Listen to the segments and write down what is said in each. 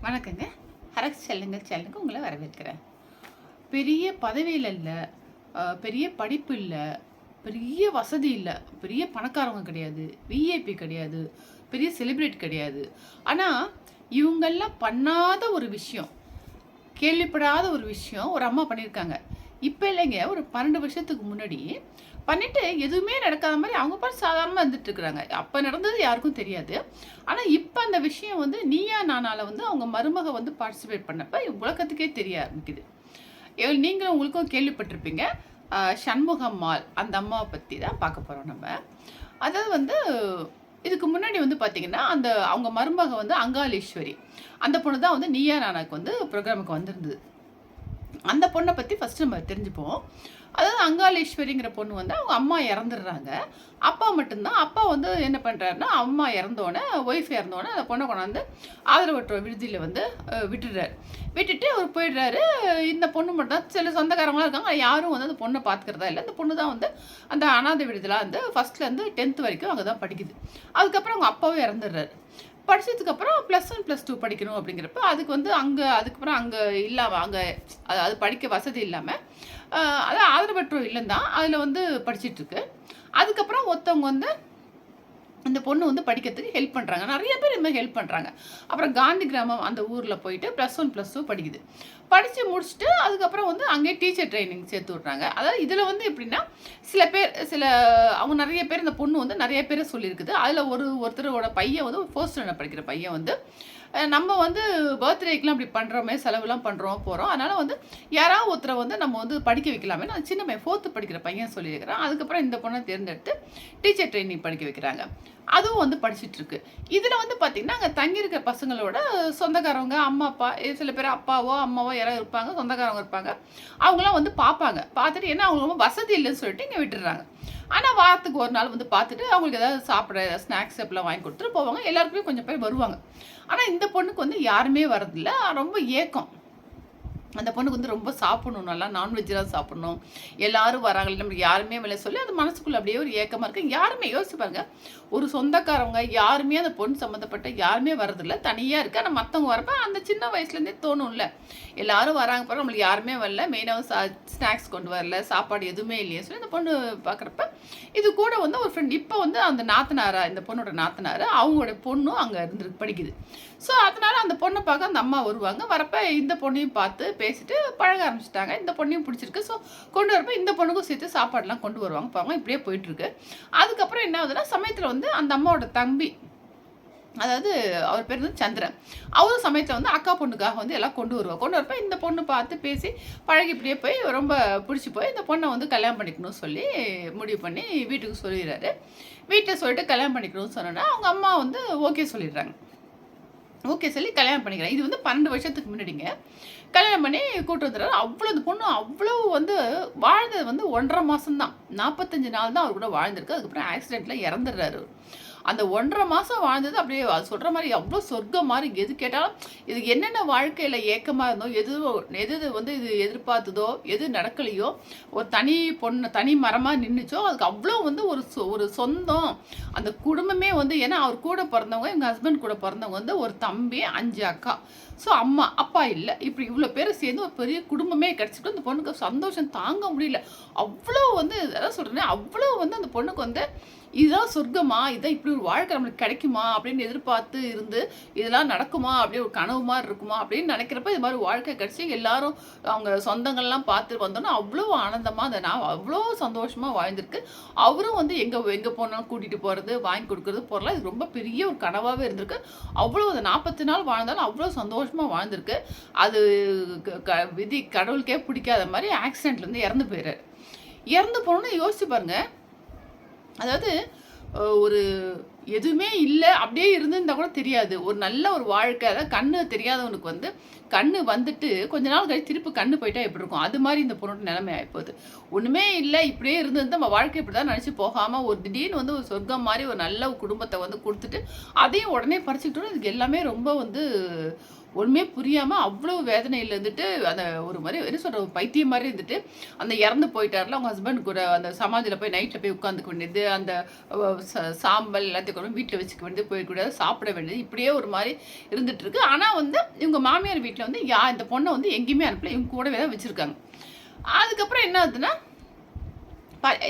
வணக்கங்க. ஹரக்ஸ் சேனலுக்கு உங்களை வரவேற்கிறேன். பெரிய பதவியில் இல்லை, பெரிய படிப்பு இல்லை, பெரிய வசதி இல்லை, பெரிய பணக்காரவங்க கிடையாது, விஐபி கிடையாது, பெரிய செலிப்ரிட்டி கிடையாது. ஆனால் இவங்கெல்லாம் பண்ணாத ஒரு விஷயம், கேள்விப்படாத ஒரு விஷயம் ஒரு அம்மா பண்ணியிருக்காங்க. இப்போ இல்லைங்க, ஒரு 12 வருஷத்துக்கு முன்னாடி பண்ணிட்டு எதுவுமே நடக்காத மாதிரி அவங்க பாட்டு சாதாரணமாக இருந்துட்டு இருக்கிறாங்க. அப்போ நடந்தது யாருக்கும் தெரியாது. ஆனால் இப்போ அந்த விஷயம் வந்து நீயா நானால வந்து அவங்க மருமக வந்து பார்ட்டிசிபேட் பண்ணப்ப உலகத்துக்கே தெரிய ஆரம்பிக்குது. நீங்களும் உங்களுக்கும் கேள்விப்பட்டிருப்பீங்க. சண்முகம்மாள் அந்த அம்மாவை பற்றி தான் பார்க்க போகிறோம் நம்ம. அதாவது வந்து இதுக்கு முன்னாடி வந்து பார்த்தீங்கன்னா அந்த அவங்க மருமக வந்து அங்காளீஸ்வரி, அந்த பொண்ணு தான் வந்து நீயா நானாக்கு வந்து ப்ரோக்ராமுக்கு வந்திருந்தது. அந்த பொண்ணை பற்றி ஃபஸ்ட்டு நம்ம தெரிஞ்சுப்போம். அதாவது அங்காளீஸ்வரிங்கிற பொண்ணு வந்து அவங்க அம்மா இறந்துடுறாங்க. அப்பா மட்டும்தான். அப்பா வந்து என்ன பண்ணுறாருன்னா, அம்மா இறந்தோடனே, ஒய்ஃப் இறந்தோடனே அந்த பொண்ணை கொண்டாந்து ஆதரவற்ற விடுதியில் வந்து விட்டுடுறாரு. விட்டுட்டு அவர் போயிடுறாரு. இந்த பொண்ணு மட்டும் தான், சில சொந்தக்காரங்களாம் இருக்காங்க, யாரும் வந்து அந்த பொண்ணை பார்த்துக்கிறதா இல்லை. அந்த பொண்ணு தான் வந்து அந்த அனாதை விடுதியில் வந்து ஃபஸ்ட்லேருந்து 10th வரைக்கும் அங்கே தான் படிக்குது. அதுக்கப்புறம் அவங்க அப்பாவும் இறந்துடுறாரு. படித்ததுக்கப்புறம் +1 +2 படிக்கணும் அப்படிங்கிறப்ப அதுக்கு வந்து அதுக்கப்புறம் அங்கே இல்லாமல் அங்கே அது படிக்க வசதி இல்லாமல் அதான் ஆதரவற்றோர் இல்லம் தான் அதில் வந்து படிச்சிட்ருக்கு. அதுக்கப்புறம் ஒருத்தவங்க வந்து அந்த பொண்ணு வந்து படிக்கிறதுக்கு ஹெல்ப் பண்ணுறாங்க. நிறைய பேர் இதுமாதிரி ஹெல்ப் பண்ணுறாங்க. அப்புறம் காந்தி கிராமம் அந்த ஊரில் போயிட்டு +1 +2 படிக்குது. படித்து முடிச்சுட்டு அதுக்கப்புறம் வந்து அங்கேயே டீச்சர் ட்ரைனிங் சேர்த்து விட்றாங்க. அதாவது இதில் வந்து எப்படின்னா அவங்க நிறைய பேர் இந்த பொண்ணு வந்து நிறைய பேர் சொல்லியிருக்குது. அதில் ஒருத்தரோட பையன் வந்து 4th ஸ்டாண்டர்ட் படிக்கிற பையன் வந்து நம்ம வந்து பர்த்டேக்கெலாம் அப்படி பண்ணுறோமே, செலவுலாம் பண்ணுறோம் போகிறோம், அதனால் வந்து யாராவது ஒருத்தரை வந்து நம்ம வந்து படிக்க வைக்கலாமே. நான் சின்ன பையன் 4th படிக்கிற பையன் சொல்லியிருக்கிறேன். அதுக்கப்புறம் இந்த பொண்ணை தேர்ந்தெடுத்து டீச்சர் ட்ரைனிங் படிக்க வைக்கிறாங்க. அதுவும் வந்து படிச்சுட்ருக்கு. இதில் வந்து பார்த்திங்கன்னா அங்கே தங்கியிருக்கிற பசங்களோட சொந்தக்காரவங்க, அம்மா அப்பா, சில பேர் அப்பாவோ அம்மாவோ யாராவது இருப்பாங்க, சொந்தக்காரவங்க இருப்பாங்க. அவங்களாம் வந்து பார்ப்பாங்க. பார்த்துட்டு ஏன்னா அவங்க ரொம்ப வசதி இல்லைன்னு சொல்லிட்டு இங்கே விட்டுடுறாங்க. ஆனால் வாரத்துக்கு ஒரு நாள் வந்து பார்த்துட்டு அவங்களுக்கு ஏதாவது சாப்பிட ஸ்நாக்ஸ் அப்படிலாம் வாங்கி கொடுத்துட்டு போவாங்க. எல்லாருக்குமே கொஞ்சம் பேர் வருவாங்க. ஆனால் இந்த பொண்ணுக்கு வந்து யாருமே வரதில்லை. ரொம்ப ஏக்கம். அந்த பொண்ணுக்கு வந்து ரொம்ப சாப்பிடணும், நல்லா நான்வெஜ்லாம் சாப்பிடணும், எல்லாரும் வராங்க, நம்ம யாருமே வெளில சொல்லி அது மனசுக்குள்ளே அப்படியே ஒரு ஏக்கமாக இருக்குது. யாருமே யோசிச்சு பாருங்க, ஒரு சொந்தக்காரவங்க யாருமே அந்த பொண்ணு சம்மந்தப்பட்ட யாருமே வரதில்லை, தனியாக இருக்குது. ஆனால் மற்றவங்க வரப்போ அந்த சின்ன வயசுலேருந்தே தோணும்ல, எல்லாரும் வராங்க பாரு, நம்மளுக்கு யாருமே வரல, மெயினாக ஸ்நாக்ஸ் கொண்டு வரல, சாப்பாடு எதுவுமே இல்லையே சொல்லி அந்த பொண்ணு பார்க்குறப்ப இது கூட வந்து ஒரு ஃப்ரெண்ட் இப்போ வந்து அந்த நாத்தனாரா, இந்த பொண்ணோட நாத்தனார், அவங்களோட பொண்ணும் அங்கே இருந்துருக்கு படிக்குது. ஸோ அதனால் அந்த பொண்ணை பார்க்க அந்த அம்மா வருவாங்க. வரப்போ இந்த பொண்ணையும் பார்த்து பேசிட்டு பழக ஆரம்பிச்சிட்டாங்க. இந்த பொண்ணையும் பிடிச்சிருக்கு. ஸோ கொண்டு வரப்போ இந்த பொண்ணுக்கும் சேர்த்து சாப்பாடுலாம் கொண்டு வருவாங்க. பாருங்க இப்படியே போயிட்டுருக்கு. அதுக்கப்புறம் என்ன ஆகுதுன்னா, சமயத்தில் வந்து அந்த அம்மாவோட தம்பி, அதாவது அவர் பேர் வந்து சந்திரன், அவரும் சமயத்தில் வந்து அக்கா பொண்ணுக்காக வந்து எல்லாம் கொண்டு வரப்போ இந்த பொண்ணு பார்த்து பேசி பழகி இப்படியே போய் ரொம்ப பிடிச்சி போய் இந்த பொண்ணை வந்து கல்யாணம் பண்ணிக்கணும்னு சொல்லி முடிவு பண்ணி வீட்டுக்கு சொல்லிடுறாரு. வீட்டில் சொல்லிட்டு கல்யாணம் பண்ணிக்கணும்னு சொன்னோன்னா அவங்க அம்மா வந்து ஓகே சொல்லிடுறாங்க. ஓகே சொல்லி கல்யாணம் பண்ணிக்கிறேன். இது வந்து 12 வருஷத்துக்கு முன்னாடிங்க. கல்யாணம் பண்ணி கூட்டு வந்துடுறாரு. அவ்வளோ அந்த பொண்ணு அவ்வளோ வந்து வாழ்ந்தது வந்து 1.5 மாதம் தான், 45 நாள் தான் அவர் கூட வாழ்ந்திருக்கு. அதுக்கப்புறம் ஆக்சிடெண்ட்டில் இறந்துடுறாரு. அந்த 1.5 மாதம் வாழ்ந்தது அப்படியே அது சொல்கிற மாதிரி அவ்வளோ சொர்க்கம் மாதிரி. எது கேட்டாலும் இது என்னென்ன வாழ்க்கையில் ஏக்கமாக இருந்தோ, எது வந்து இது எதிர்பார்த்ததோ, எது நடக்கலையோ, ஒரு தனி மரமாக நின்றுச்சோ, அதுக்கு அவ்வளோ வந்து ஒரு சொந்தம். அந்த குடும்பமே வந்து, ஏன்னா அவர் கூட பிறந்தவங்க, எங்கள் ஹஸ்பண்ட் கூட பிறந்தவங்க வந்து ஒரு தம்பி, 5 அக்கா. ஸோ அம்மா அப்பா இல்லை, இப்படி இவ்வளோ பேர் சேர்ந்து ஒரு பெரிய குடும்பமே கிடச்சிட்டு அந்த பொண்ணுக்கு சந்தோஷம் தாங்க முடியல. அவ்வளோ வந்து அதான் சொல்கிறேன், அவ்வளோ வந்து அந்த பொண்ணுக்கு வந்து இதுதான் சொர்க்கமா, இதான் இப்படி ஒரு வாழ்க்கை நம்மளுக்கு கிடைக்குமா அப்படின்னு எதிர்பார்த்து இருந்து, இதெல்லாம் நடக்குமா, அப்படியே ஒரு கனவு மாதிரி இருக்குமா அப்படின்னு நினைக்கிறப்ப இது மாதிரி வாழ்க்கை கிடச்சி எல்லாரும் அவங்க சொந்தங்கள்லாம் பார்த்து வந்தோன்னா அவ்வளோ ஆனந்தமாக அந்த நான் அவ்வளோ சந்தோஷமாக வாழ்ந்திருக்கு. அவரும் வந்து எங்கே போனாலும் கூட்டிகிட்டு போகிறது, வாங்கி கொடுக்குறது போகிறலாம் இது ரொம்ப பெரிய ஒரு கனவாகவே இருந்திருக்கு. அவ்வளோ அந்த 40 நாள் வாழ்ந்தாலும் அவ்வளோ சந்தோஷமாக வாழ்ந்திருக்கு. அது விதி கடவுளுக்கே பிடிக்காத மாதிரி ஆக்சிடெண்ட்லேருந்து இறந்து போயிடுறாரு. இறந்து போகணுன்னு யோசிச்சு பாருங்க. அதாவது ஒரு எதுவுமே இல்லை, அப்படியே இருந்திருந்தா கூட தெரியாது. ஒரு நல்ல ஒரு வாழ்க்கை, அதாவது கண்ணு தெரியாதவனுக்கு வந்து கண்ணு வந்துட்டு கொஞ்ச நாள் கழிச்சு திருப்பி கண்ணு போயிட்டா எப்படி இருக்கும், அது மாதிரி இந்த பொண்ணோட நிலைமை ஆகிப்போகுது. ஒன்றுமே இல்லை, இப்படியே இருந்திருந்து நம்ம வாழ்க்கை இப்படி தான் நினச்சி போகாமல் ஒரு திடீர்னு வந்து ஒரு சொர்க்கம் மாதிரி ஒரு நல்ல குடும்பத்தை வந்து கொடுத்துட்டு அதையும் உடனே பறிச்சுக்கிட்டோம். இதுக்கு எல்லாமே ரொம்ப வந்து ஒன்றுமே புரியாமல் அவ்வளோ வேதனையில் இருந்துட்டு அந்த ஒரு மாதிரி என்ன சொல்கிற ஒரு பைத்தியம் மாதிரி இருந்துட்டு அந்த இறந்து போயிட்டார்ல அவங்க ஹஸ்பண்ட் கூட அந்த சமாதியில் போய் நைட்டில் போய் உட்காந்துக்க வேண்டியது, அந்த சாம்பல் எல்லாத்தையும் வைக்கணும், வீட்டில் வச்சுக்க வேண்டியது, போயிடக்கூடாது, சாப்பிட வேண்டியது, இப்படியே ஒரு மாதிரி இருந்துகிட்ருக்கு. ஆனால் வந்து இவங்க மாமியார் வீட்டில் வந்து இந்த பொண்ணை வந்து எங்கேயுமே அனுப்பல, இவங்க கூடவே தான் வச்சுருக்காங்க. அதுக்கப்புறம் என்ன ஆகுதுன்னா,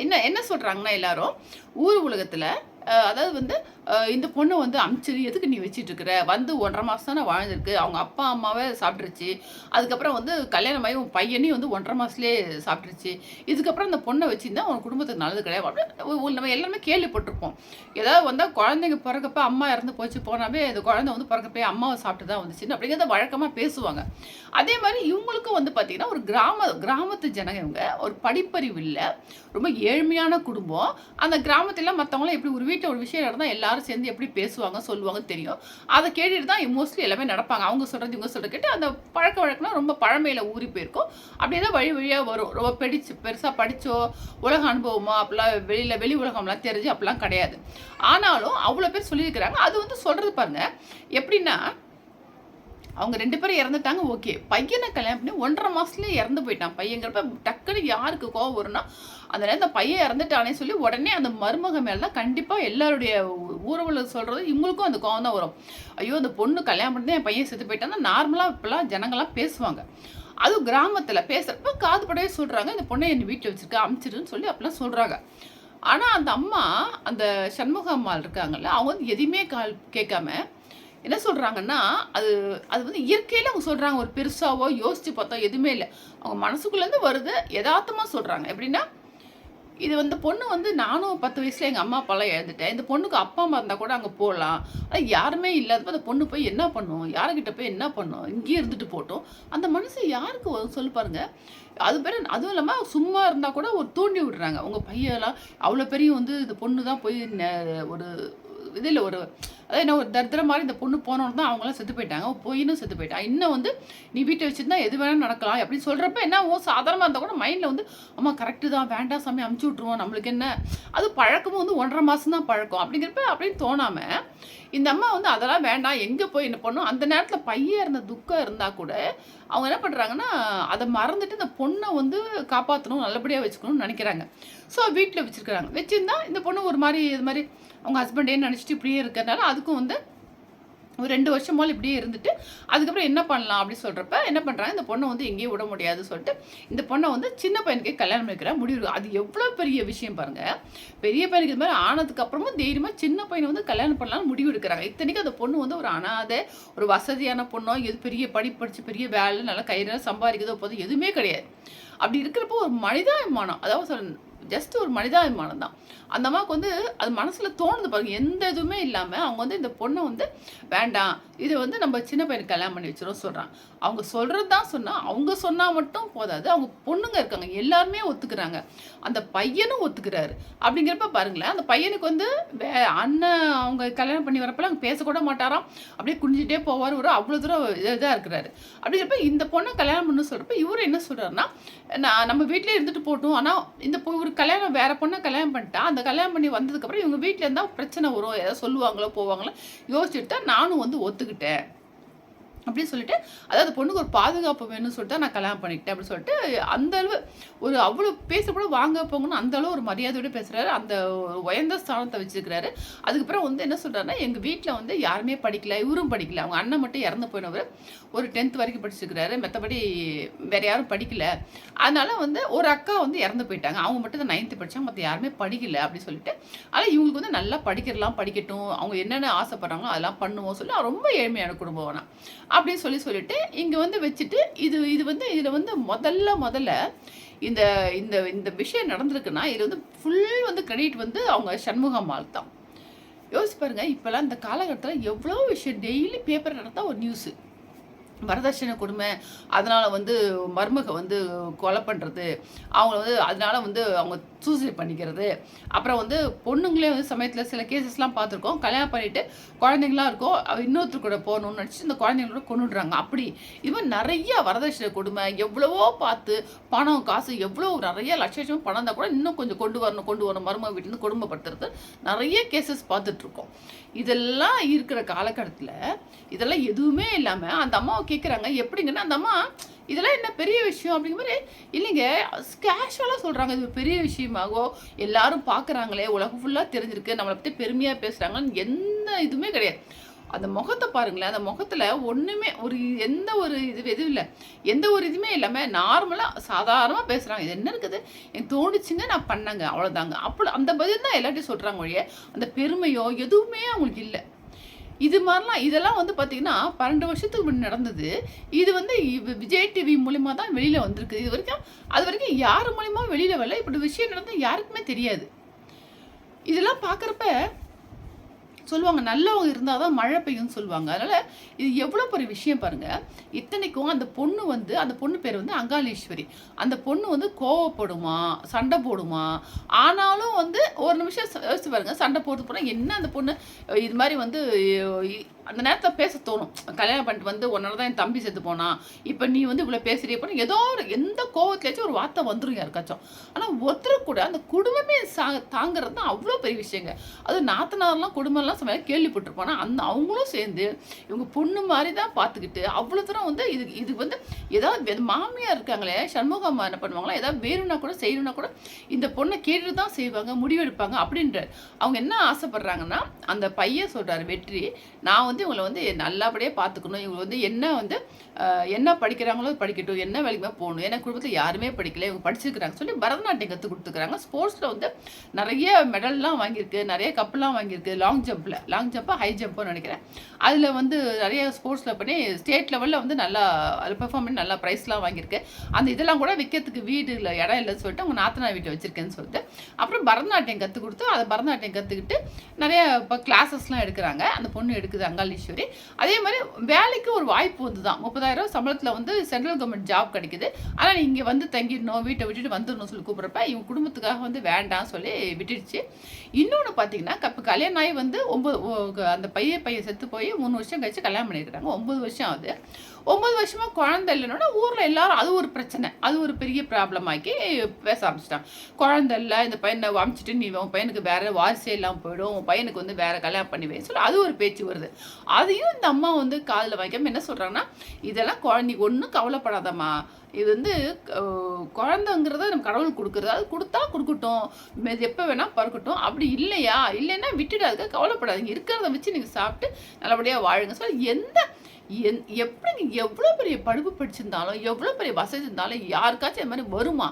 என்ன என்ன சொல்கிறாங்கன்னா எல்லாரும், ஊர் உலகத்தில் அதாவது வந்து இந்த பொண்ணை வந்து அமுச்சிரு, எதுக்கு நீ வச்சிட்டு இருக்கிற, வந்து 1.5 மாதம் தானே வாழ்ந்துருக்கு, அவங்க அப்பா அம்மாவே சாப்பிட்ருச்சு, அதுக்கப்புறம் வந்து கல்யாணமாகி உன் பையனையும் வந்து 1.5 மாதத்துலேயே சாப்பிட்ருச்சு, இதுக்கப்புறம் அந்த பொண்ணை வச்சுருந்தா உன் குடும்பத்துக்கு நல்லது கிடையாது அப்படின்னு நம்ம எல்லாருமே கேள்விப்பட்டிருப்போம். ஏதாவது வந்தால் குழந்தைங்க பிறக்கப்ப அம்மா இறந்து போச்சு போனாவே அந்த குழந்தை வந்து பிறக்கப்பே அம்மாவை சாப்பிட்டு தான் வந்துச்சுன்னு அப்படிங்கிறத வழக்கமாக பேசுவாங்க. அதே மாதிரி இவங்களுக்கும் வந்து பார்த்திங்கன்னா ஒரு கிராமத்து ஜனங்க, இவங்க ஒரு படிப்பறிவு இல்லை, ரொம்ப ஏழ்மையான குடும்பம். அந்த கிராமத்தில் மற்றவங்களாம் எப்படி ஒரு வீட்டில் ஒரு விஷயம் நடந்தால் எல்லாரும் சேர்ந்து எப்படி பேசுவாங்க சொல்லுவாங்கன்னு தெரியும். அதை கேட்டுட்டு தான் மோஸ்ட்லி எல்லாமே நடப்பாங்க. அவங்க சொல்கிறது இவங்க சொல்கிறது கேட்டு அந்த பழக்க வழக்கம்லாம் ரொம்ப பழமையில் ஊறி போயிருக்கும். அப்படியே தான் வழி வழியாக வரும். ரொம்ப பெருசாக படித்தோ உலக அனுபவமோ அப்படிலாம் வெளி உலகம்லாம் தெரிஞ்சு அப்படிலாம் கிடையாது. ஆனாலும் அவ்வளோ பேர் சொல்லியிருக்கிறாங்க. அது வந்து சொல்கிறது பாருங்கள் எப்படின்னா, அவங்க 2 பேரும் இறந்துட்டாங்க, ஓகே. பையனை கல்யாணம் பண்ணி 1.5 மாதத்துலேயே இறந்து போயிட்டான். பையங்கிறப்ப டக்குன்னு யாருக்கு கோவம் வரும்னா, அந்த நேரத்தில் பையன் இறந்துட்டானே சொல்லி உடனே அந்த மருமக மேலே தான் கண்டிப்பாக எல்லாருடைய ஊரவில் சொல்கிறது இவங்களுக்கும் அந்த கோவம் தான் வரும். ஐயோ அந்த பொண்ணு கல்யாணம் பண்ணி என் பையன் செத்து போயிட்டான்னா நார்மலாக இப்போலாம் ஜனங்கள்லாம் பேசுவாங்க. அதுவும் கிராமத்தில் பேசுகிறப்ப காதுபடவே சொல்கிறாங்க, இந்த பொண்ணை என் வீட்டில் வச்சுருக்கா அமுச்சிருன்னு சொல்லி அப்படிலாம் சொல்கிறாங்க. ஆனால் அந்த அம்மா, அந்த சண்முக அம்மாள் இருக்காங்கல்ல, அவங்க வந்து எதையுமே கேட்காம என்ன சொல்கிறாங்கன்னா, அது வந்து இயற்கையில் அவங்க சொல்கிறாங்க. ஒரு பெருசாவோ யோசித்து பார்த்தா எதுவுமே இல்லை, அவங்க மனசுக்குள்ளேருந்து வருது, யதார்த்தமாக சொல்கிறாங்க. எப்படின்னா, இது வந்து பொண்ணு வந்து நானும் 10 வயசில் எங்கள் அம்மா அப்பாலாம் இழந்துட்டேன், இந்த பொண்ணுக்கு அப்பா அம்மா இருந்தால் கூட அங்கே போகலாம், ஆனால் யாருமே இல்லாதப்போ அந்த பொண்ணு போய் என்ன பண்ணும், யாருக்கிட்ட போய் என்ன பண்ணும், இங்கேயே இருந்துட்டு போட்டோம், அந்த மனசு யாருக்கு சொல்லி பாருங்கள். அது பேர் அதுவும் இல்லாமல் சும்மா இருந்தால் கூட ஒரு தூண்டி விடுறாங்க. உங்கள் பையெல்லாம் அவ்வளோ பெரிய வந்து இந்த பொண்ணு தான் போய் ஒரு இதில் ஒரு அதாவது என்ன ஒரு தரித்திரம் மாதிரி இந்த பொண்ணு போனோன்னு தான் அவங்களாம் செத்து போயிட்டாங்க, பொயினும் செத்து போயிட்டான். இன்னும் வந்து நீ வீட்டை வச்சுருந்தா எது வேணாலும் நடக்கலாம் அப்படின்னு சொல்கிறப்ப என்ன சாதாரணமாக இருந்தால் கூட மைண்டில் வந்து அம்மா கரெக்டு தான், வேண்டாம் சாமி அமுச்சு விட்ருவோம், நம்மளுக்கு என்ன, அது பழக்கமும் வந்து 1.5 மாதம் தான் பழக்கம் அப்படிங்கிறப்ப அப்படின்னு தோணாமல் இந்த அம்மா வந்து அதெல்லாம் வேண்டாம், எங்கே போய் என்ன பண்ணும், அந்த நேரத்தில் பையன் இருந்த துக்கம் இருந்தால் கூட அவங்க என்ன பண்ணுறாங்கன்னா அதை மறந்துட்டு இந்த பொண்ணை வந்து காப்பாற்றணும், நல்லபடியாக வச்சுக்கணும்னு நினைக்கிறாங்க. ஸோ வீட்டில் வச்சுருக்கிறாங்க. வச்சுருந்தா இந்த பொண்ணு ஒரு மாதிரி இது மாதிரி அவங்க ஹஸ்பண்டே நினச்சிட்டு இப்படியே இருக்கிறதுனால அதுக்கும் வந்து ஒரு 2 வருஷம் போல் இப்படியே இருந்துட்டு அதுக்கப்புறம் என்ன பண்ணலாம் அப்படின்னு சொல்கிறப்ப என்ன பண்ணுறாங்க, இந்த பொண்ணை வந்து எங்கேயும் விட முடியாதுன்னு சொல்லிட்டு இந்த பொண்ணை வந்து சின்ன பையனுக்கே கல்யாணம் பண்ணிக்கிற முடிவு. அது எவ்வளோ பெரிய விஷயம் பாருங்கள். பெரிய பையனுக்கு இது மாதிரி ஆனதுக்கு அப்புறமும் தைரியமாக சின்ன பையனை வந்து கல்யாணம் பண்ணலாம்னு முடிவு எடுக்கிறாங்க. இத்தனைக்கும் அந்த பொண்ணு வந்து ஒரு அனாதை, ஒரு வசதியான பொண்ணோ, எது பெரிய படிச்சு பெரிய வேலை நல்லா கையில் சம்பாதிக்கிறதோ போதும் எதுவுமே கிடையாது. அப்படி இருக்கிறப்போ ஒரு மனிதாபிமானம், அதாவது ஜஸ்ட் ஒரு மனிதாபிமானம் தான் அந்த அம்மாவுக்கு வந்து அது மனசில் தோணுது பாருங்க. எந்த இதுவுமே இல்லாமல் அவங்க வந்து இந்த பொண்ணை வந்து வேண்டாம், இது வந்து நம்ம சின்ன பையனுக்கு கல்யாணம் பண்ணி வச்சிடும் சொல்கிறாங்க. அவங்க சொல்கிறது தான் சொன்னால், அவங்க சொன்னால் மட்டும் போதாது, அவங்க பொண்ணுங்க இருக்காங்க எல்லாருமே ஒத்துக்கிறாங்க, அந்த பையனும் ஒத்துக்கிறாரு. அப்படிங்கிறப்ப பாருங்களேன், அந்த பையனுக்கு வந்து அண்ணன் அவங்க கல்யாணம் பண்ணி வரப்பெல்லாம் அவங்க பேசக்கூட மாட்டாராம், அப்படியே குனிஞ்சிட்டே போவார், ஒரு அவ்வளோ தூரம் இதாக இருக்கிறாரு. அப்படிங்கிறப்ப இந்த பொண்ணை கல்யாணம் பண்ணு சொல்கிறப்ப இவர் என்ன சொல்கிறாருன்னா, நம்ம வீட்டிலே இருந்துட்டு போட்டோம், ஆனால் இந்த ஒரு கல்யாணம் வேற பொண்ணை கல்யாணம் பண்ணிட்டா அந்த கல்யாணம் பண்ணி வந்ததுக்கப்புறம் இவங்க வீட்டில் இருந்தால் பிரச்சனை வரும், ஏதாவது சொல்லுவாங்களோ போவாங்களோ யோசிச்சுட்டு தான் நானும் வந்து ஒத்துக்கிட்டேன் அப்படின்னு சொல்லிட்டு, அதாவது பொண்ணுக்கு ஒரு பாதுகாப்பு வேணும்னு சொல்லிட்டு நான் கல்யாணம் பண்ணிக்கிட்டேன் அப்படின்னு சொல்லிட்டு அந்த அளவு ஒரு அவ்வளோ பேசக்கூட வாங்க போங்கன்னு அந்த அளவு ஒரு மரியாதையோடு பேசுகிறாரு, அந்த உயர்ந்த ஸ்தானத்தை வச்சுருக்கிறாரு. அதுக்கப்புறம் வந்து என்ன சொல்கிறாருன்னா, எங்கள் வீட்டில் வந்து யாருமே படிக்கல, இவரும் படிக்கல, அவங்க அண்ணன் மட்டும் இறந்து போயினவர் ஒரு 10th வரைக்கும் படிச்சிருக்கிறாரு, மற்றபடி வேறு யாரும் படிக்கல. அதனால் வந்து ஒரு அக்கா வந்து இறந்து போயிட்டாங்க, அவங்க மட்டும் தான் 9th படித்தாங்க, மற்ற யாருமே படிக்கல அப்படின்னு சொல்லிட்டு, ஆனால் இவங்களுக்கு வந்து நல்லா படிக்கட்டும், அவங்க என்னென்ன ஆசைப்படுறாங்களோ அதெல்லாம் பண்ணுவோம் சொல்லி ரொம்ப ஏழ்மையான குடும்பம் வேணாம் அப்படின்னு சொல்லிட்டு இங்கே வந்து வச்சுட்டு இது வந்து இதில் வந்து முதல்ல இந்த இந்த இந்த விஷயம் நடந்திருக்குன்னா இதில் வந்து ஃபுல் வந்து கிரெடிட் வந்து அவங்க சண்முகம்மாள் தான். யோசிச்சு பாருங்க, இப்போல்லாம் இந்த காலகட்டத்தில் எவ்வளோ விஷயம் டெய்லி பேப்பர் நடந்தால் ஒரு நியூஸு, வரதட்சணை கொடுமை, அதனால் வந்து மருமக வந்து கொலை பண்ணுறது, அவங்கள வந்து அதனால் வந்து அவங்க சூசைட் பண்ணிக்கிறது, அப்புறம் வந்து பொண்ணுங்களே வந்து சமயத்தில் சில கேசஸ்லாம் பார்த்துருக்கோம், கல்யாணம் பண்ணிவிட்டு குழந்தைங்களாம் இருக்கும், இன்னொருத்தர் கூட போகணும்னு நினச்சி இந்த குழந்தைங்களோட கொண்டுடுறாங்க. அப்படி இது மாதிரி நிறைய வரதட்சணை கொடுமை, எவ்வளவோ பார்த்து பணம் காசு எவ்வளோ நிறைய லட்சம் பணம் இருந்தால் கூட இன்னும் கொஞ்சம் கொண்டு வரணும் மருமக வீட்டிலேருந்து கொடுமைப்படுத்துறது நிறைய கேசஸ் பார்த்துட்ருக்கோம். இதெல்லாம் இருக்கிற காலகட்டத்தில் இதெல்லாம் எதுவுமே இல்லாமல் அந்த அம்மாவை கேட்குறாங்க எப்படிங்கன்னா, அந்த அம்மா இதெல்லாம் என்ன பெரிய விஷயம் அப்படிங்கிற மாரி இல்லைங்க. கேஷுவலா சொல்றாங்க. இது ஒரு பெரிய விஷயமாவோ, எல்லாரும் பார்க்குறாங்களே, உலகம் ஃபுல்லா தெரிஞ்சிருக்கு, நம்மள பத்தி பெருமையா பேசுறாங்கன்னு எந்த இதுவுமே கிடையாது. அந்த முகத்த பாருங்களேன். அந்த முகத்துல ஒண்ணுமே எந்த ஒரு எதுவும் இல்ல. எந்த ஒரு இதுவுமே இல்லாம நார்மலா சாதாரணமா பேசுறாங்க. இது என்ன இருக்குது? எனக்கு தோணுச்சுங்க நான் பண்ணேங்க. அவ்வளோதாங்க. அந்த பதில் தான் எல்லார்ட்டயும் சொல்றாங்க ஒழிய, அந்த பெருமையோ எதுவுமே அவங்களுக்கு இல்ல. இது மாரிலாம் இதெல்லாம் வந்து பார்த்தீங்கன்னா, 12 வருஷத்துக்கு முன்னாடி நடந்தது. இது வந்து விஜய் டிவி மூலியமா தான் வெளில வந்திருக்கு. அதுவரைக்கும் யார் மூலியமாவும் வெளில வரல. இப்படி விஷயம் நடந்தா யாருக்குமே தெரியாது. இதெல்லாம் பார்க்குறப்ப சொல்லுவாங்க, நல்லவங்க இருந்தா தான் மழை பெய்யும்னு சொல்லுவாங்க. அதனால இது எவ்வளோ பெரிய விஷயம் பாருங்க. இத்தனைக்கும் அந்த பொண்ணு பேர் வந்து அங்காளீஸ்வரி. அந்த பொண்ணு வந்து கோவப்படுமா, சண்டை போடுமா. ஆனாலும் வந்து ஒரு நிமிஷம் யோசிச்சு பாருங்க. சண்டை போடுறது போனா என்ன அந்த பொண்ணு இது மாரி வந்து அந்த நேரத்துல பேச தோணும். கல்யாணம் பண்ணிட்டு வந்து உன்னால தான் என் தம்பி செத்து போனான். இப்ப நீ வந்து இவ்வளோ பேசுறிய போனா ஏதோ எந்த கோவத்திலேயாச்சும் ஒரு வார்த்தை வந்துரும் யாருக்காச்சும். ஆனா ஒருத்தருக்கு கூட அந்த குடும்பமே தாங்குறது தான் அவ்வளோ பெரிய விஷயங்க. அதுவும் நாத்தனார்லாம் குடும்பம்லாம் கேள்விப்பட்டிருப்போம். ஆனா அவங்களும் சேர்ந்து இவங்க பொண்ணு மாதிரி தான் பார்த்துக்கிட்டு அவ்வளோ தூரம் வந்து இது வந்து ஏதாவது மாமியார் இருக்காங்களே சண்முகம் என்ன பண்ணுவாங்களா, ஏதாவது வேணும்னா கூட செய்யணும்னா கூட இந்த பொண்ணை கேட்டு தான் செய்வாங்க, முடிவெடுப்பாங்க அப்படின்ற. அவங்க என்ன ஆசைப்படுறாங்கன்னா, அந்த பையன் சொல்றாரு வெற்றி, நான் வந்து இவங்களை வந்து நல்லபடியாக பார்த்துக்கணும். இவங்க வந்து என்ன படிக்கிறாங்களோ படிக்கட்டும், என்ன வேலைக்குமே போகணும். ஏன்னா குடும்பத்தில் யாருமே படிக்கல, இவங்க படிச்சிருக்கிறாங்க சொல்லி பரதநாட்டியம் கற்றுக் கொடுத்துக்கிறாங்க. ஸ்போர்ட்ஸில் வந்து நிறைய மெடல்லாம் வாங்கியிருக்கு, நிறைய கப்பெல்லாம் வாங்கியிருக்கு. லாங் ஜம்ப்பாக ஹை ஜம்ப்புன்னு நினைக்கிறேன். அதில் வந்து நிறைய ஸ்போர்ட்ஸில் பண்ணி ஸ்டேட் லெவலில் வந்து நல்லா பெர்ஃபார்ம் பண்ணி நல்லா ப்ரைஸ்லாம் வாங்கியிருக்கு. அந்த இதெல்லாம் கூட விற்கிறதுக்கு வீடு இல்லை, இடம் இல்லைன்னு சொல்லிட்டு அவங்க நாத்தனார் வீட்டை வச்சுருக்கேன்னு சொல்லிட்டு அப்புறம் பரதநாட்டியம் கற்றுக் கொடுத்து அதை பரதநாட்டியம் கற்றுக்கிட்டு நிறைய இப்போ கிளாஸஸ்லாம் எடுக்கிறாங்க. அந்த பொண்ணு எடுக்குது அங்காளீஸ்வரி. அதே மாதிரி வேலைக்கு ஒரு வாய்ப்பு வந்து தான் 30,000 சம்பளத்தில் வந்து சென்ட்ரல் கவர்மெண்ட் ஜாப் கிடைக்குது. ஆனால் இங்கே வந்து தங்கிடணும், வீட்டை விட்டுட்டு வந்துடணும் சொல்லி கூப்பிட்றப்ப இவங்க குடும்பத்துக்காக வந்து வேண்டாம் சொல்லி விட்டுடுச்சு. இன்னொன்று பார்த்தீங்கன்னா இப்போ கல்யாணம் ஆகி வந்து அந்த பையன் செத்து போய் 3 வருஷம் கழிச்சு கல்யாணம் பண்ணியிருக்கிறாங்க. 9 வருஷம் ஆகுது. 9 வருஷமாக குழந்தை இல்லைன்னா ஊரில் எல்லாரும் அது ஒரு பிரச்சனை, அது ஒரு பெரிய ப்ராப்ளம் ஆக்கி பேச ஆரம்பிச்சிட்டாங்க. குழந்தை இல்லை, இந்த பையனை வமிச்சிட்டு நீ உன் பையனுக்கு வேற வாரிசே இல்லாமல் போயிடும், உன் பையனுக்கு வந்து வேற கல்யாணம் பண்ணி சொல்லி அது ஒரு பேச்சு வருது. அதையும் இந்த அம்மா வந்து காதில் வாங்கிக்காம என்ன சொல்கிறாங்கன்னா, இதெல்லாம் குழந்தை ஒன்றும் கவலைப்படாதம்மா, இது வந்து குழந்தைங்கிறத நம்ம கடவுள் கொடுக்குறது, அது கொடுத்தா கொடுக்கட்டும், இது எப்போ வேணால் பறக்கட்டும். அப்படி இல்லைன்னா விட்டுடாதுக்கு கவலைப்படாதீங்க, இருக்கிறத வச்சு நீங்கள் சாப்பிட்டு நல்லபடியாக வாழுங்க சொல்லி எப்படி எவ்வளோ பெரிய படிப்பு படிச்சிருந்தாலும் எவ்வளோ பெரிய வசதி இருந்தாலும் யாருக்காச்சும் இது மாதிரி வருமா?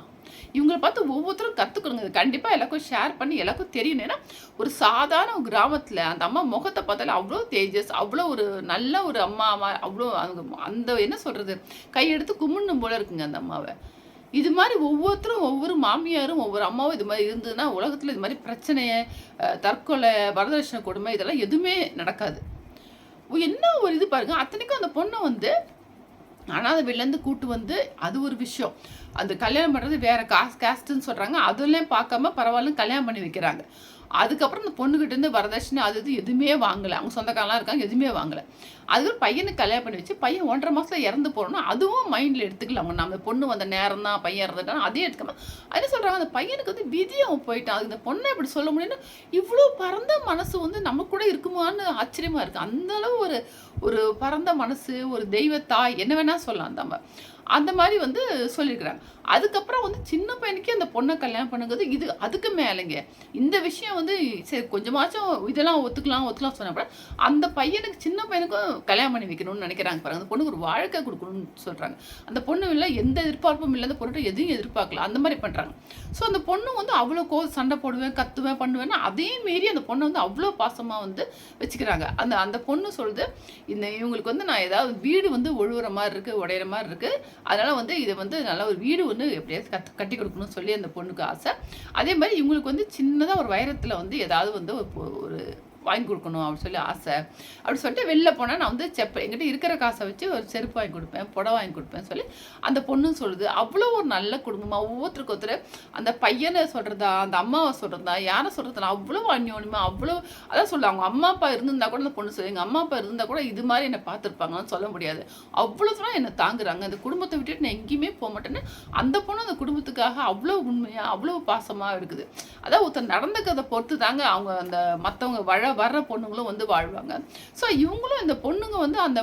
இவங்களை பார்த்து ஒவ்வொருத்தரும் கற்றுக்கணுங்க. கண்டிப்பாக எல்லாருக்கும் ஷேர் பண்ணி எல்லாருக்கும் தெரியணும். ஏன்னா ஒரு சாதாரண கிராமத்தில் அந்த அம்மா முகத்தை பார்த்தாலே அவ்வளோ தேஜஸ், அவ்வளோ ஒரு நல்ல ஒரு அம்மாவா, அவ்வளோ அந்த என்ன சொல்கிறது, கையெடுத்து கும்பிடணும் போல இருக்குங்க அந்த அம்மாவை. இது மாதிரி ஒவ்வொருத்தரும் ஒவ்வொரு மாமியாரும் ஒவ்வொரு அம்மாவும் இது மாதிரி இருந்ததுன்னா உலகத்தில் இது மாதிரி பிரச்சனையை, தற்கொலை, வரதட்சணை கொடுமை இதெல்லாம் எதுவுமே நடக்காது. என்ன ஒரு இது பாருங்க. அத்தனைக்கும் அந்த பொண்ணை வந்து அனாதை வீட்டிலேருந்து கூட்டு வந்து அது ஒரு விஷயம். அந்த கல்யாணம் பண்ணுறது வேற காஸ்ட்டுன்னு சொல்கிறாங்க. அதுலேயும் பார்க்காம பரவாயில்லன்னு கல்யாணம் பண்ணி வைக்கிறாங்க. அதுக்கப்புறம் அந்த பொண்ணுகிட்டேருந்து வரதட்சணை அது இது எதுவுமே வாங்கலை. அவங்க சொந்தக்காரலாம் இருக்காங்க, எதுவுமே வாங்கலை. அதுக்கப்புறம் பையனுக்கு கல்யாணம் பண்ணி வச்சு பையன் 1.5 மாதத்தில் இறந்து போகிறோன்னா அதுவும் மைண்டில் எடுத்துக்கலாம். அவங்க நம்ம பொண்ணு வந்த நேரம் தான் பையன் இறந்துட்டான், அதே எடுத்துக்காம என்ன சொல்கிறாங்க, அந்த பையனுக்கு வந்து விதி அவன் போயிட்டான். அது இந்த பொண்ணை இப்படி சொல்ல முடியும்னா இவ்வளோ பரந்த மனசு வந்து நம்ம கூட இருக்குமான்னு ஆச்சரியமாக இருக்குது. அந்தளவு ஒரு பரந்த மனசு, ஒரு தெய்வத்தாய் என்ன வேணால் சொல்லலாம் நம்ம. அந்த மாதிரி வந்து சொல்லியிருக்கிறாங்க. அதுக்கப்புறம் வந்து சின்ன பையனுக்கே அந்த பொண்ணை கல்யாணம் பண்ணுங்கிறது இது அதுக்கு மேலேங்க. இந்த விஷயம் வந்து சரி கொஞ்சமாச்சும் இதெல்லாம் ஒத்துக்கலாம் சொன்ன கூட அந்த பையனுக்கு சின்ன பையனுக்கும் கல்யாணம் பண்ணி வைக்கணும்னு நினைக்கிறாங்க பாருங்க. அந்த பொண்ணுக்கு ஒரு வாழ்க்கை கொடுக்கணும்னு சொல்கிறாங்க. அந்த பொண்ணு இல்லை எந்த எதிர்பார்ப்பும் இல்லை, அந்த பொண்ணு எதையும் எதிர்பார்க்கல, அந்த மாதிரி பண்ணுறாங்க. ஸோ அந்த பொண்ணு வந்து அவ்வளோ சண்டை போடுவேன், கத்துவேன், பண்ணுவேன்னா அதே மாரி அந்த பொண்ணை வந்து அவ்வளோ பாசமாக வந்து வச்சுக்கிறாங்க. அந்த பொண்ணு சொல்லுது, இவங்களுக்கு வந்து நான் ஏதாவது வீடு வந்து ஒழுகுற மாதிரி இருக்குது, உடையிற மாதிரி இருக்குது, அதனால் வந்து இதை வந்து நல்லா ஒரு வீடு வந்து எப்படியாவது கட்டி கொடுக்கணும்னு சொல்லி அந்த பொண்ணுக்கு ஆசை. அதே மாதிரி இவங்களுக்கு வந்து சின்னதாக ஒரு வைரத்தில் வந்து ஏதாவது வந்து ஒரு வாங்கி கொடுக்கணும் அப்படின்னு சொல்லி ஆசை. அப்படி சொல்லிட்டு வெளில போனால் நான் வந்து என்கிட்ட இருக்கிற காசை வச்சு ஒரு செருப்பு வாங்கி கொடுப்பேன், புடவை வாங்கி கொடுப்பேன் சொல்லி அந்த பொண்ணு சொல்லுது. அவ்வளோ ஒரு நல்ல குடும்பமாக ஒவ்வொருத்தருக்கு ஒருத்தர் அந்த பையனை சொல்கிறதா, அந்த அம்மாவை சொல்கிறதா, யாரை சொல்கிறதா அவ்வளோ அந்யோன்யமாக அவ்வளோ அதான் சொல்லுவாங்க. அவங்க அம்மா அப்பா இருந்திருந்தா கூட அந்த பொண்ணு சொல்லி எங்கள் அம்மா அப்பா இருந்தால் கூட இது மாதிரி என்னை பார்த்துருப்பாங்கன்னு சொல்ல முடியாது. அவ்வளோ தூரம் என்னை தாங்குறாங்க. அந்த குடும்பத்தை விட்டுட்டு நான் எங்கேயுமே போக மாட்டேன்னு அந்த பொண்ணு அந்த குடும்பத்துக்காக அவ்வளோ உண்மையாக அவ்வளோ பாசமாக இருக்குது. அதான் ஒருத்தர் நடந்துக்கிறத பொறுத்து தாங்க அவங்க அந்த மற்றவங்க வர்ற பொண்ணுங்களும் வந்து வாழ்வாங்க. ஸோ இவங்களும் இந்த பொண்ணுங்க வந்து அந்த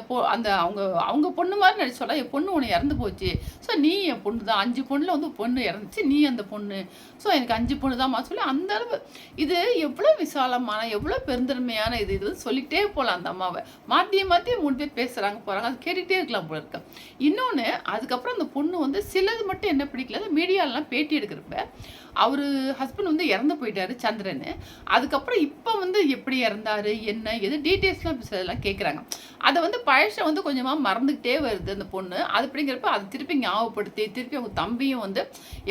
அவங்க அவங்க பொண்ணு மாதிரி நடிச்சு என் பொண்ணு ஒன்று இறந்து போச்சு. ஸோ நீ என் பொண்ணு தான். 5 பொண்ணுல வந்து பொண்ணு இறந்துச்சு. நீ அந்த பொண்ணு. ஸோ எனக்கு 5 பொண்ணு தான்மா சொல்லி அந்த அளவு இது எவ்வளோ விசாலமான, எவ்வளோ பெருந்தன்மையான இது இது சொல்லிக்கிட்டே போகலாம் அந்த அம்மாவை. மாற்றி மாற்றி 3 பேர் பேசுகிறாங்க போகிறாங்க. அது கேட்டுக்கிட்டே இருக்கலாம் போல இருக்கு. இன்னொன்று அதுக்கப்புறம் அந்த பொண்ணு வந்து சிலது மட்டும் என்ன பிடிக்கல, மீடியாலலாம் பேட்டி எடுக்கிறப்ப அவர் ஹஸ்பண்ட் வந்து இறந்து போயிட்டாரு சந்திரன். அதுக்கப்புறம் இப்போ வந்து எப்படி இறந்தாரு என்ன எது டீட்டெயில்ஸ்லாம் அதெல்லாம் கேட்குறாங்க. அதை வந்து பழச வந்து கொஞ்சமாக மறந்துக்கிட்டே வருது அந்த பொண்ணு. அது அப்படிங்கிறப்ப அதை திருப்பி ஞாபகப்படுத்தி திருப்பி அவங்க தம்பியும் வந்து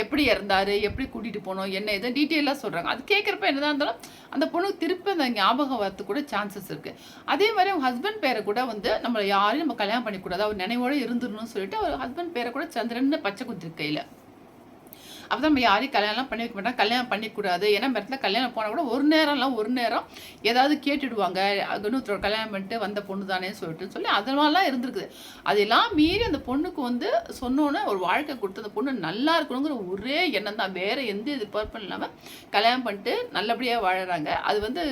எப்படி இறந்தாரு, எப்படி கூட்டிகிட்டு போனோம் என்ன எது டீட்டெயிலாக சொல்கிறாங்க. அது கேட்குறப்ப என்னதான் இருந்தாலும் அந்த பொண்ணுக்கு திருப்பி அந்த ஞாபகம் வரது கூட சான்சஸ் இருக்குது. அதே மாதிரி அவங்க ஹஸ்பண்ட் பேரை கூட வந்து நம்ம யாரையும் நம்ம கல்யாணம் பண்ணிக்கூடாது, அவர் நினைவோடு இருந்துடணும்னு சொல்லிட்டு அவர் ஹஸ்பண்ட் பேரை கூட சந்திரன் பச்சை குத்திருக்கு கையில். அப்போ நம்ம யாரையும் கல்யாணம்லாம் பண்ணி வைக்க மாட்டோம், கல்யாணம் பண்ணிக்கூடாது. ஏன்னா இடத்துல கல்யாணம் போனால் கூட ஒரு நேரம் ஏதாவது கேட்டுடுவாங்க, இன்னொருத்தரோட கல்யாணம் பண்ணிட்டு வந்த பொண்ணு தானே சொல்லி அதனாலலாம் இருந்திருக்குது. அதெல்லாம் மீறி அந்த பொண்ணுக்கு வந்து சொன்னோன்னே ஒரு வாழ்க்கை கொடுத்து அந்த பொண்ணு நல்லா இருக்கணுங்கிற ஒரே எண்ணம் தான், வேறு எந்த எதிர்பார்ப்பும் இல்லாமல் கல்யாணம் பண்ணிட்டு நல்லபடியாக வாழறாங்க. அது வந்து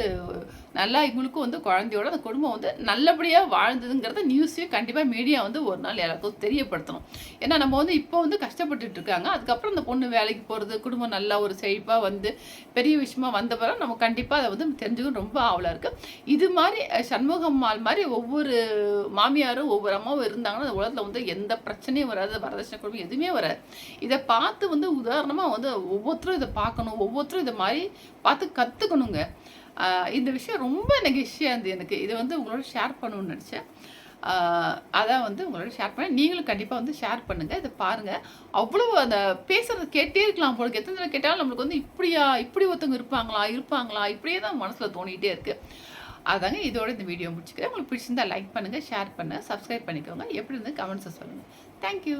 நல்லா இவங்களுக்கும் வந்து குழந்தையோட அந்த குடும்பம் வந்து நல்லபடியாக வாழ்ந்ததுங்கிறத நியூஸையும் கண்டிப்பாக மீடியா வந்து ஒரு நாள் எல்லாருக்கும் தெரியப்படுத்தணும். ஏன்னா நம்ம வந்து இப்போ வந்து கஷ்டப்பட்டுட்டு இருக்காங்க. அதுக்கப்புறம் அந்த பொண்ணு வேலைக்கு போகிறது, குடும்பம் நல்லா ஒரு செழிப்பாக வந்து பெரிய விஷயமா வந்த பிறகு நம்ம கண்டிப்பாக அதை வந்து தெரிஞ்சுக்கணும் ரொம்ப ஆவலாக இருக்குது. இது மாதிரி சண்முகம்மாள் மாதிரி ஒவ்வொரு மாமியாரும் ஒவ்வொரு அம்மாவும் இருந்தாங்கன்னா அந்த உலகத்தில் வந்து எந்த பிரச்சனையும் வராது, வரதட்சணை குடும்பம் எதுவுமே வராது. இதை பார்த்து வந்து உதாரணமாக வந்து ஒவ்வொருத்தரும் இதை பார்க்கணும், ஒவ்வொருத்தரும் இதை மாதிரி பார்த்து கற்றுக்கணுங்க. இந்த விஷயம் ரொம்ப எனக்கு விஷயம் இருந்தது. எனக்கு இதை வந்து உங்களோட ஷேர் பண்ணணும்னு நினச்சேன். அதான் வந்து உங்களோட ஷேர் பண்ணேன். நீங்களும் கண்டிப்பாக வந்து ஷேர் பண்ணுங்கள். இதை பாருங்கள். அவ்வளோ அந்த பேசுகிறத கேட்டே இருக்கலாம் போல. எத்தனை தடவை கேட்டாலும் நம்மளுக்கு வந்து இப்படி ஒருத்தவங்க இருப்பாங்களா இப்படியே தான் மனசில் தோணிகிட்டே இருக்குது. அதாங்க இதோட இந்த வீடியோ முடிச்சுக்கிறேன். உங்களுக்கு பிடிச்சிருந்தா லைக் பண்ணுங்கள், ஷேர் பண்ணுங்கள், சப்ஸ்கிரைப் பண்ணிக்கோங்க. எப்படி இருந்து கமெண்ட்ஸை சொல்லுங்கள். தேங்க்யூ.